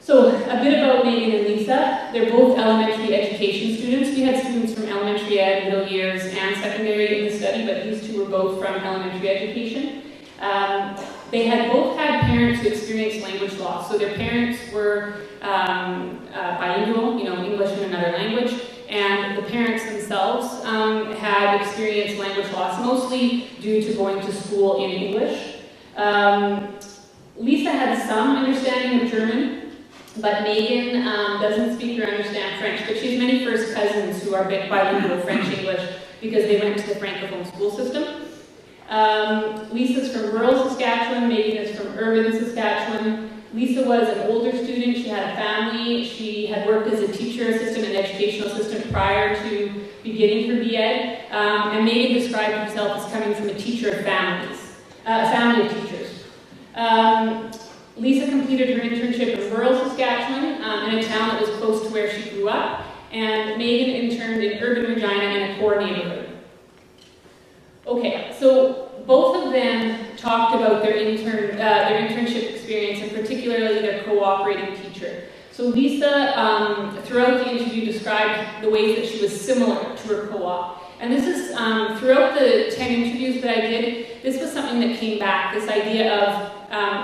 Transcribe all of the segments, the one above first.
So a bit about Megan and Lisa. They're both elementary education students. We had students from elementary ed, middle years, and secondary in the study, but these two were both from elementary education. They had both had parents who experienced language loss. So their parents were bilingual, English and another language, and the parents themselves had experienced language loss, mostly due to going to school in English. Lisa had some understanding of German, but Megan doesn't speak or understand French, but she has many first cousins who are bilingual French-English because they went to the Francophone school system. Lisa's from rural Saskatchewan, Megan is from urban Saskatchewan. Lisa was an older student, she had a family, she had worked as a teacher assistant and educational assistant prior to beginning her B.Ed, and Megan described herself as coming from a teacher of families, a family of teachers. Lisa completed her internship in rural Saskatchewan, in a town that was close to where she grew up, and Megan interned in urban Regina in a core neighborhood. Okay, so both of them talked about their internship experience, and particularly their cooperating teacher. So Lisa, throughout the interview, described the ways that she was similar to her co-op. And this is, throughout the 10 interviews that I did, this was something that came back, this idea of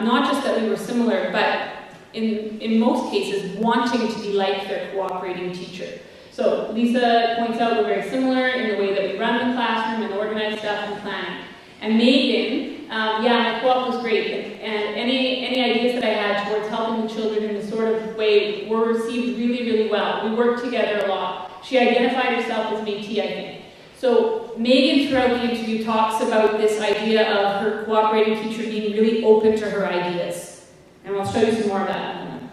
not just that we were similar, but in most cases, wanting to be like their cooperating teacher. So Lisa points out we're very similar in the way that we run the classroom and organize stuff and planning. And Megan, my co-op was great, and any ideas that I had towards helping the children in this sort of way were received really, really well. We worked together a lot. She identified herself as Métis, I think. So Megan, throughout the interview, talks about this idea of her cooperating teacher being really open to her ideas. And I'll show you some more of that in a moment.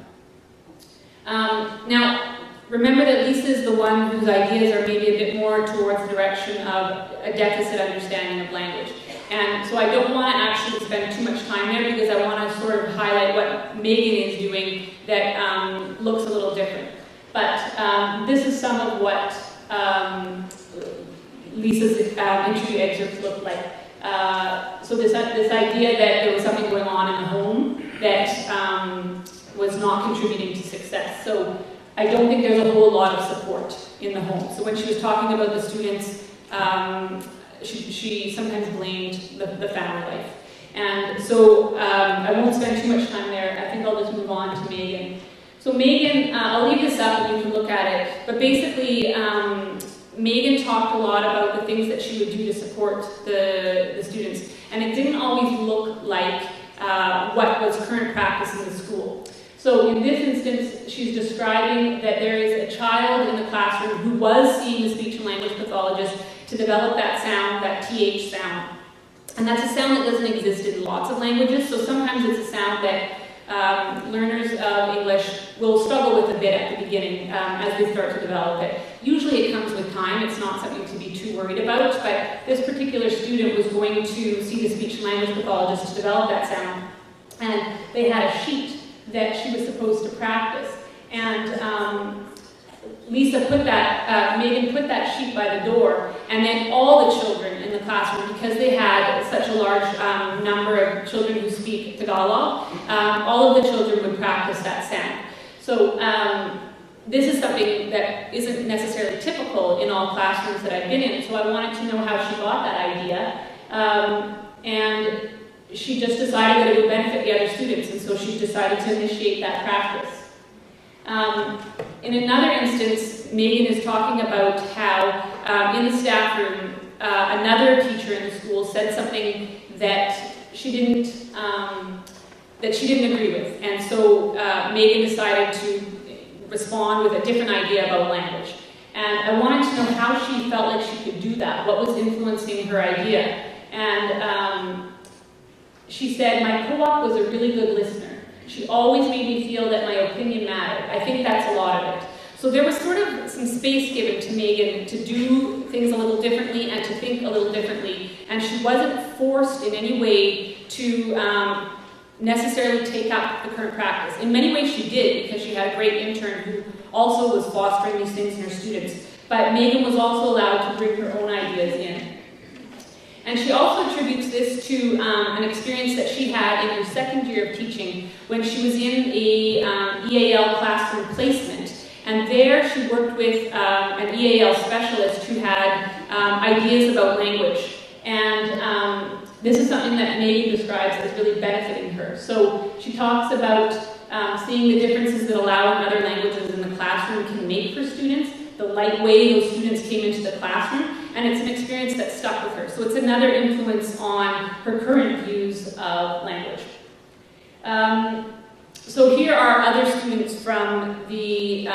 Now, remember that Lisa is the one whose ideas are maybe a bit more towards the direction of a deficit understanding of language. And so I don't want to actually spend too much time there because I want to sort of highlight what Megan is doing that looks a little different. But this is some of what Lisa's interview excerpts look like. So this idea that there was something going on in the home that was not contributing to success. So I don't think there's a whole lot of support in the home. So when she was talking about the students, she sometimes blamed the family life. And so I won't spend too much time there. I think I'll just move on to Megan. So Megan, I'll leave this up and you can look at it. But basically, Megan talked a lot about the things that she would do to support the students. And it didn't always look like what was current practice in the school. So in this instance, she's describing that there is a child in the classroom who was seeing the speech and language pathologist to develop that sound, that TH sound. And that's a sound that doesn't exist in lots of languages, so sometimes it's a sound that learners of English will struggle with a bit at the beginning as they start to develop it. Usually it comes with time, it's not something to be too worried about, but this particular student was going to see the speech and language pathologist to develop that sound, and they had a sheet that she was supposed to practice. And Lisa put that, Megan put that sheet by the door, and then all the children in the classroom, because they had such a large number of children who speak Tagalog, all of the children would practice that sound. So this is something that isn't necessarily typical in all classrooms that I've been in, so I wanted to know how she got that idea. And she just decided that it would benefit the other students, and so she decided to initiate that practice. In another instance, Megan is talking about how in the staff room, another teacher in the school said something that she didn't agree with, and so Megan decided to respond with a different idea about language. And I wanted to know how she felt like she could do that, what was influencing her idea. And she said, my co-op was a really good listener. She always made me feel that my opinion mattered. I think that's a lot of it. So there was sort of some space given to Megan to do things a little differently and to think a little differently. And she wasn't forced in any way to necessarily take up the current practice. In many ways she did, because she had a great intern who also was fostering these things in her students. But Megan was also allowed to bring her own ideas in. And she also attributes this to an experience that she had in her second year of teaching when she was in a EAL classroom placement. And there she worked with an EAL specialist who had ideas about language. And this is something that Megan describes as really benefiting her. So she talks about seeing the differences that allowing other languages in the classroom can make for students, the light way those students came into the classroom, and it's an experience that stuck with her. So it's another influence on her current views of language. So here are other students from the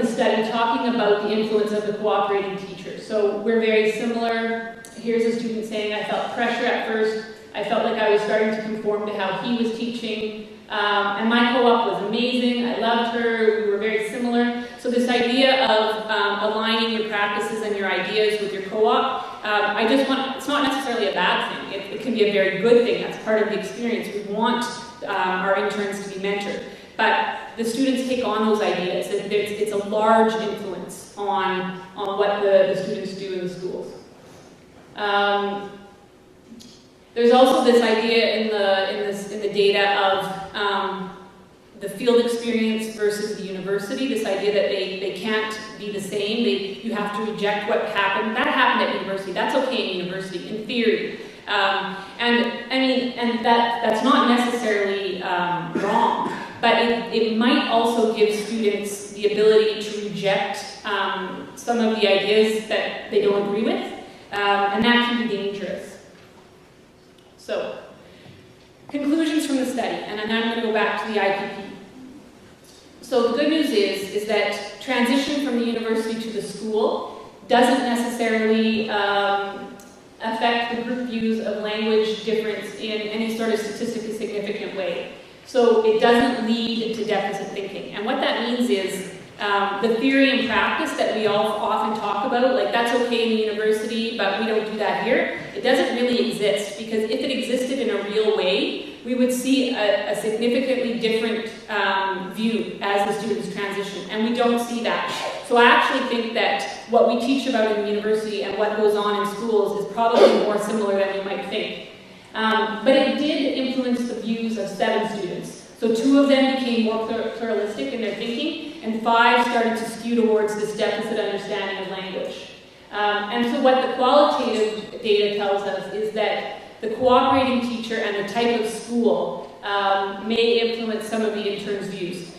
study talking about the influence of the cooperating teacher. So we're very similar. Here's a student saying, I felt pressure at first. I felt like I was starting to conform to how he was teaching. And my co-op was amazing. I loved her. We were very similar. So this idea of aligning your practices and your ideas with your co-op, it's not necessarily a bad thing. It can be a very good thing. That's part of the experience. We want our interns to be mentored. But the students take on those ideas. It's a large influence on what the students do in the schools. There's also this idea in the data of the field experience versus the university. This idea that they can't be the same. You have to reject what happened. That happened at university. That's okay in university, in theory. And that's not necessarily wrong. But it might also give students the ability to reject some of the ideas that they don't agree with, and that can be dangerous. So, conclusions from the study, and then I'm going to go back to the IPP. So the good news is that transition from the university to the school doesn't necessarily affect the group views of language difference in any sort of statistically significant way. So it doesn't lead to deficit thinking. And what that means is the theory and practice that we all often talk about, like that's okay in the university, but we don't do that here, it doesn't really exist, because if it existed in a real way, we would see a significantly different view as the students transition, and we don't see that. So I actually think that what we teach about in the university and what goes on in schools is probably more similar than you might think. But it did influence the views of 7 students. So 2 of them became more pluralistic in their thinking, and 5 started to skew towards this deficit understanding of language. And so what the qualitative data tells us is that the cooperating teacher and the type of school may influence some of the interns' views.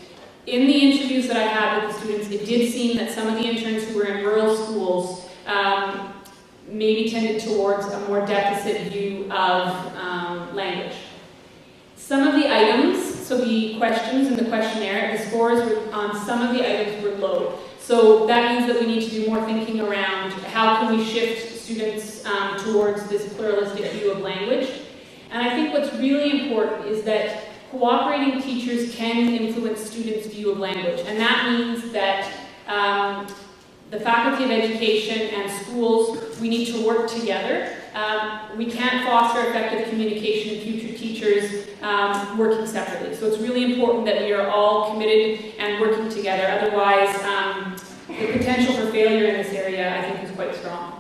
In the interviews that I had with the students, it did seem that some of the interns who were in rural schools maybe tended towards a more deficit view of language. Some of the items, so the questions in the questionnaire, the scores on some of the items were low. So that means that we need to do more thinking around how can we shift students towards this pluralistic view of language. And I think what's really important is that cooperating teachers can influence students' view of language. And that means that the Faculty of Education and schools, we need to work together. We can't foster effective communication in future teachers working separately. So it's really important that we are all committed and working together. Otherwise, the potential for failure in this area, I think, is quite strong.